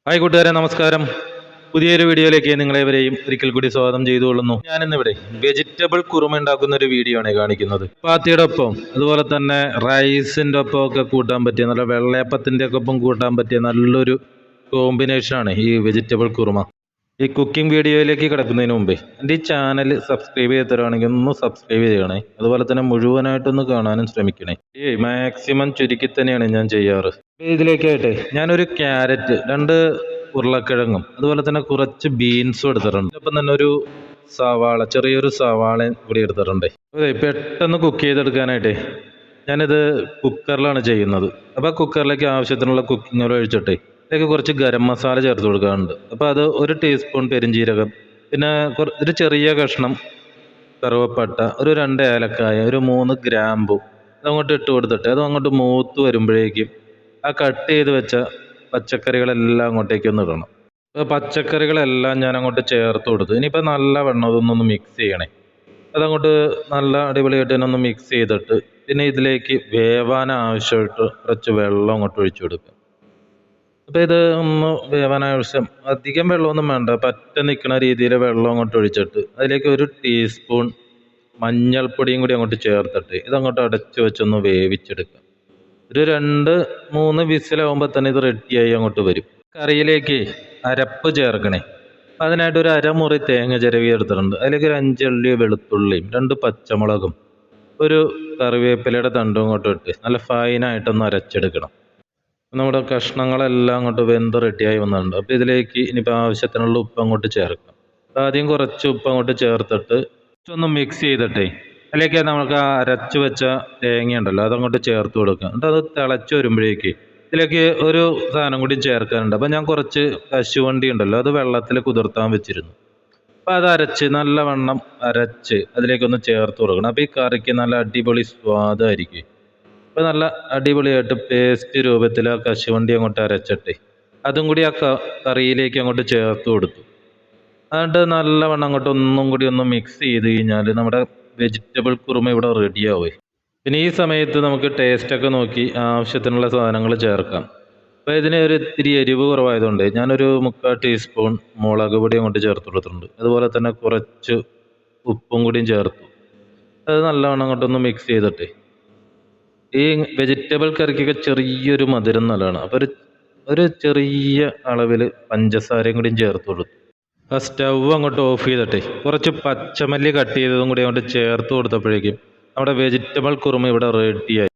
Hi കൂട്ടുകാരെ, നമസ്കാരം. പുതിയൊരു വീഡിയോയിലേക്ക് നിങ്ങളെവരെയും ഒരിക്കൽ കൂടി സ്വാഗതം ചെയ്തുകൊള്ളുന്നു. ഞാനിന്നിവിടെ വെജിറ്റബിൾ കുറുമ ഉണ്ടാക്കുന്ന ഒരു വീഡിയോ ആണ് കാണിക്കുന്നത്. ചപ്പാത്തിയുടെ ഒപ്പം അതുപോലെ തന്നെ റൈസിന്റെ ഒപ്പം ഒക്കെ കൂട്ടാൻ പറ്റിയ, നല്ല വെള്ളയപ്പത്തിന്റെ ഒക്കെ ഒപ്പം കൂട്ടാൻ പറ്റിയ നല്ലൊരു കോമ്പിനേഷനാണ് ഈ വെജിറ്റബിൾ കുറുമ. ഈ കുക്കിംഗ് വീഡിയോയിലേക്ക് കിടക്കുന്നതിന് മുമ്പേ എൻ്റെ ഈ ചാനൽ സബ്സ്ക്രൈബ് ചെയ്ത് തരുവാണെങ്കിൽ ഒന്ന് സബ്സ്ക്രൈബ് ചെയ്യണേ. അതുപോലെ തന്നെ മുഴുവനായിട്ടൊന്ന് കാണാനും ശ്രമിക്കണേ. മാക്സിമം ചുരുക്കി തന്നെയാണ് ഞാൻ ചെയ്യാറ്. ഇതിലേക്കായിട്ട് ഞാനൊരു ക്യാരറ്റ്, 2 ഉരുളക്കിഴങ്ങും അതുപോലെ തന്നെ കുറച്ച് ബീൻസും എടുത്തിട്ടുണ്ട്. ഒപ്പം തന്നെ ഒരു സവാള, ചെറിയൊരു സവാളയും കൂടി എടുത്തിട്ടുണ്ട്. അതെ, പെട്ടെന്ന് കുക്ക് ചെയ്തെടുക്കാനായിട്ട് ഞാനിത് കുക്കറിലാണ് ചെയ്യുന്നത്. അപ്പോൾ കുക്കറിലേക്ക് ആവശ്യത്തിനുള്ള കുക്കിംഗ് ഓയിൽ ഒഴിച്ചിട്ട് ഇതിലേക്ക് കുറച്ച് ഗരം മസാല ചേർത്ത് കൊടുക്കാറുണ്ട്. അപ്പോൾ അത് 1 ടീസ്പൂൺ പെരിഞ്ജീരകം, പിന്നെ ഒരു ചെറിയ കഷ്ണം കറുവപ്പട്ട, ഒരു 2 ഏലക്കായ, ഒരു 3 ഗ്രാമ്പു അതങ്ങോട്ട് ഇട്ട് കൊടുത്തിട്ട് അത് അങ്ങോട്ട് മൂത്ത് വരുമ്പോഴേക്കും ആ കട്ട് ചെയ്ത് വെച്ച പച്ചക്കറികളെല്ലാം അങ്ങോട്ടേക്ക് ഒന്ന് ഇടണം. അപ്പോൾ പച്ചക്കറികളെല്ലാം ഞാൻ അങ്ങോട്ട് ചേർത്ത് കൊടുത്തു. ഇനിയിപ്പോൾ നല്ല വെള്ളം അതൊന്നൊന്ന് മിക്സ് ചെയ്യണേ. അതങ്ങോട്ട് നല്ല അടിപൊളിയായിട്ട് തന്നെ ഒന്ന് മിക്സ് ചെയ്തിട്ട് പിന്നെ ഇതിലേക്ക് വേവാൻ ആവശ്യമായിട്ട് കുറച്ച് വെള്ളം അങ്ങോട്ട് ഒഴിച്ചു കൊടുക്കുക. അപ്പോൾ ഇത് ഒന്ന് വേവാൻ ആവശ്യം അധികം വെള്ളമൊന്നും വേണ്ട, പറ്റ നിൽക്കുന്ന രീതിയിൽ വെള്ളം അങ്ങോട്ട് ഒഴിച്ചിട്ട് അതിലേക്ക് 1 ടീസ്പൂൺ മഞ്ഞൾപ്പൊടിയും കൂടി അങ്ങോട്ട് ചേർത്തിട്ട് ഇതങ്ങോട്ട് അടച്ചു വെച്ചൊന്ന് വേവിച്ചെടുക്കുക. ഒരു 2-3 വിസിലാവുമ്പോൾ തന്നെ ഇത് റെഡിയായി അങ്ങോട്ട് വരും. കറിയിലേക്ക് അരപ്പ് ചേർക്കണേ. അതിനായിട്ട് ഒരു അരമുറി തേങ്ങ ചിരവി എടുത്തിട്ടുണ്ട്. അതിലേക്ക് ഒരു 5 അല്ലി വെളുത്തുള്ളിയും 2 പച്ചമുളകും ഒരു കറിവേപ്പിലയുടെ തണ്ടും അങ്ങോട്ട് ഇട്ട് നല്ല ഫൈനായിട്ടൊന്ന് അരച്ചെടുക്കണം. നമ്മുടെ കഷ്ണങ്ങളെല്ലാം അങ്ങോട്ട് വെന്ത് റെഡിയായി വന്നിട്ടുണ്ട്. അപ്പോൾ ഇതിലേക്ക് ഇനിയിപ്പോൾ ആവശ്യത്തിനുള്ള ഉപ്പ് അങ്ങോട്ട് ചേർക്കാം. ആദ്യം കുറച്ച് ഉപ്പ് അങ്ങോട്ട് ചേർത്തിട്ട് ഒന്ന് മിക്സ് ചെയ്തിട്ടേ അതിലേക്ക് നമുക്ക് ആ അരച്ച് വെച്ച തേങ്ങ ഉണ്ടല്ലോ അതങ്ങോട്ട് ചേർത്ത് കൊടുക്കുക. എന്നിട്ട് അത് തിളച്ച് വരുമ്പോഴേക്ക് ഇതിലേക്ക് ഒരു സാധനം കൂടി ചേർക്കാനുണ്ട്. അപ്പോൾ ഞാൻ കുറച്ച് കശുവണ്ടി ഉണ്ടല്ലോ അത് വെള്ളത്തിൽ കുതിർത്താൻ വെച്ചിരുന്നു. അപ്പോൾ അത് അരച്ച് നല്ലവണ്ണം അരച്ച് അതിലേക്കൊന്ന് ചേർത്ത് കൊടുക്കണം. അപ്പോൾ ഈ കറിക്ക് നല്ല അടിപൊളി സ്വാദായിരിക്കും. അപ്പോൾ നല്ല അടിപൊളിയായിട്ട് പേസ്റ്റ് രൂപത്തിൽ ആ കശുവണ്ടി അങ്ങോട്ട് അരച്ചിട്ട് അതും കൂടി ആ കറിയിലേക്ക് അങ്ങോട്ട് ചേർത്ത് കൊടുത്തു. എന്നിട്ട് നല്ലവണ്ണം അങ്ങോട്ട് ഒന്നും കൂടി ഒന്ന് മിക്സ് ചെയ്ത് കഴിഞ്ഞാൽ നമ്മുടെ വെജിറ്റബിൾ കുറുമ ഇവിടെ റെഡിയാവും. പിന്നെ ഈ സമയത്ത് നമുക്ക് ടേസ്റ്റൊക്കെ നോക്കി ആവശ്യത്തിനുള്ള സാധനങ്ങൾ ചേർക്കാം. അപ്പോൾ ഇതിന് ഒരു ഇത്തിരി എരിവ് കുറവായതുകൊണ്ട് ഞാനൊരു 3/4 ടീസ്പൂൺ മുളക് പൊടി അങ്ങോട്ട് ചേർത്ത് കൊടുത്തിട്ടുണ്ട്. അതുപോലെ തന്നെ കുറച്ച് ഉപ്പും കൂടിയും ചേർത്തു. അത് നല്ലവണ്ണം അങ്ങോട്ടൊന്ന് മിക്സ് ചെയ്തിട്ട് ഈ വെജിറ്റബിൾ കറിക്കൊക്കെ ചെറിയൊരു മധുരം നല്ലതാണ്. അപ്പോൾ ഒരു ചെറിയ അളവിൽ പഞ്ചസാരയും കൂടിയും ചേർത്ത് കൊടുത്തു. ആ സ്റ്റൗ അങ്ങോട്ട് ഓഫ് ചെയ്തിട്ട് കുറച്ച് പച്ചമല്ലി കട്ട് ചെയ്തതും കൂടി അങ്ങോട്ട് ചേർത്ത് കൊടുത്തപ്പോഴേക്കും നമ്മുടെ വെജിറ്റബിൾ കുറുമ ഇവിടെ റെഡിയായി.